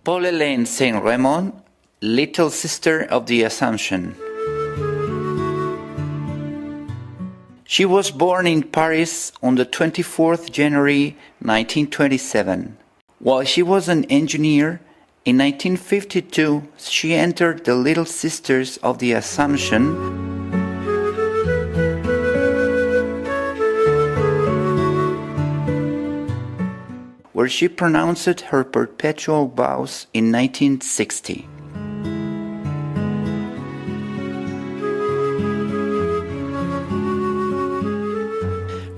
Paul-Hélène Saint-Raymond, little sister of the Assumption. She was born in Paris on the 24th January 1927. While she was an engineer, in 1952 she entered the Little Sisters of the Assumption, where she pronounced her perpetual vows in 1960.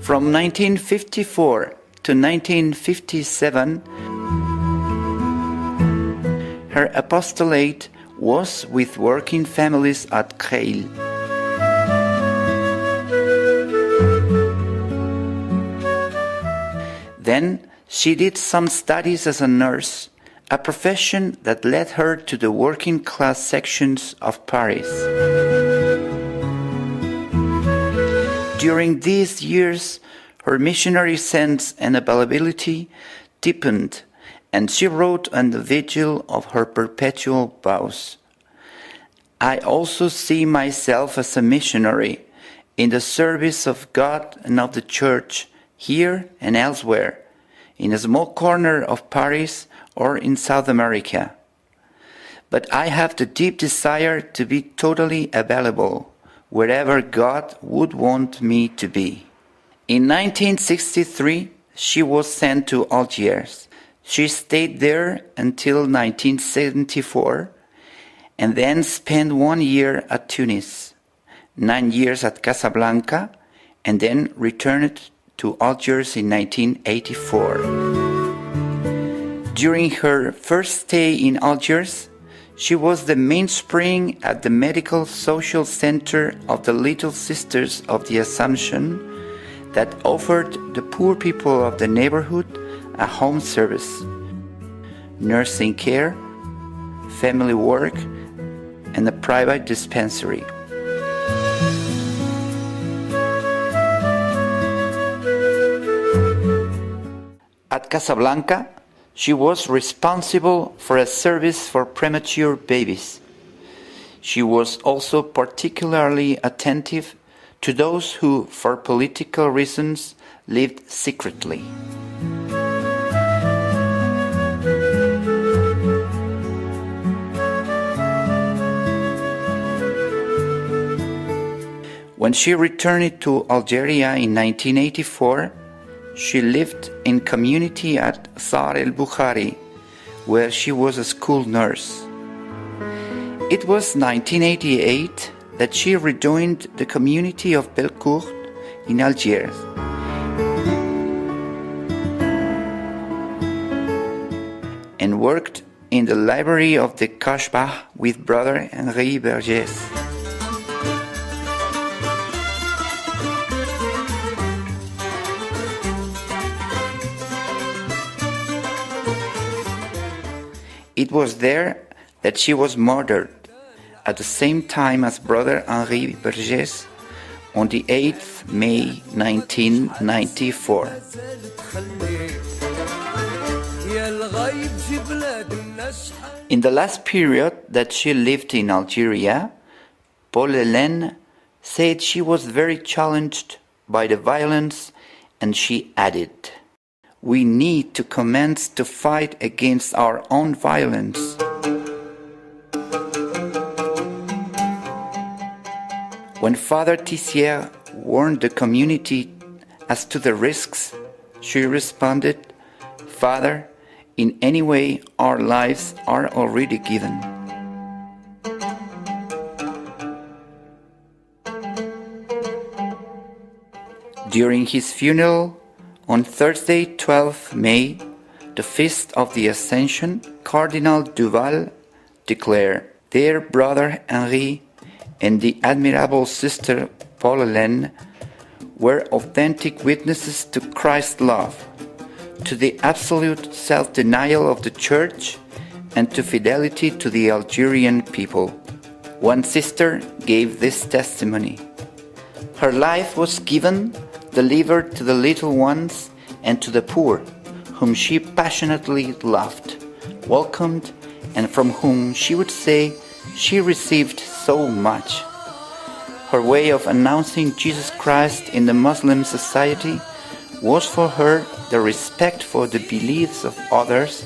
From 1954 to 1957, her apostolate was with working families at Creil. Then she did some studies as a nurse, a profession that led her to the working class sections of Paris. During these years, her missionary sense and availability deepened, and she wrote on the vigil of her perpetual vows, "I also see myself as a missionary in the service of God and of the Church, here and elsewhere, in a small corner of Paris or in South America. But I have the deep desire to be totally available wherever God would want me to be." In 1963, she was sent to Algiers. She stayed there until 1974 and then spent 1 year at Tunis, 9 years at Casablanca, and then returned to Algiers in 1984. During her first stay in Algiers, she was the mainspring at the Medical Social Center of the Little Sisters of the Assumption that offered the poor people of the neighborhood a home service, nursing care, family work, and a private dispensary. At Casablanca, she was responsible for a service for premature babies. She was also particularly attentive to those who, for political reasons, lived secretly. When she returned to Algeria in 1984, she lived in community at Sar el-Bukhari, where she was a school nurse. It was 1988 that she rejoined the community of Belcourt in Algiers. And worked in the library of the Kashbah with Brother Henri Bergès. It was there that she was murdered at the same time as Brother Henri Bergès on the 8th May 1994. In the last period that she lived in Algeria, Paul-Hélène said she was very challenged by the violence, and she added, "We need to commence to fight against our own violence." When Father Tissière warned the community as to the risks, she responded, "Father, in any way our lives are already given." During his funeral, on Thursday, 12 May, the feast of the Ascension, Cardinal Duval declared, "Dear Brother Henri and the admirable Sister Paul-Hélène were authentic witnesses to Christ's love, to the absolute self-denial of the Church, and to fidelity to the Algerian people." One sister gave this testimony. Her life was given, delivered to the little ones and to the poor, whom she passionately loved, welcomed, and from whom she would say she received so much. Her way of announcing Jesus Christ in the Muslim society was for her the respect for the beliefs of others,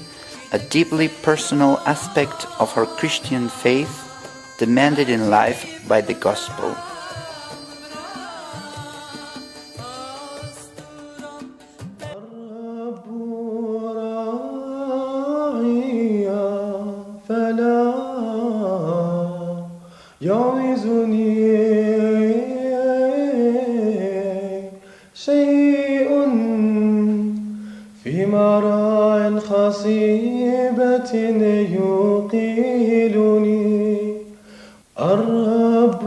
a deeply personal aspect of her Christian faith demanded in life by the Gospel. شيء في مراع خصيبة يقيلني الرب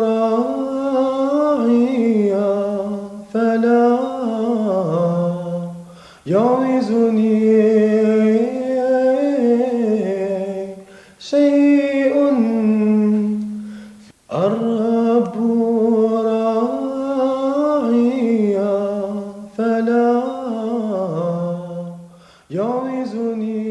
راعي فلا يعوزني شيء الرب راعي فلا يعوزني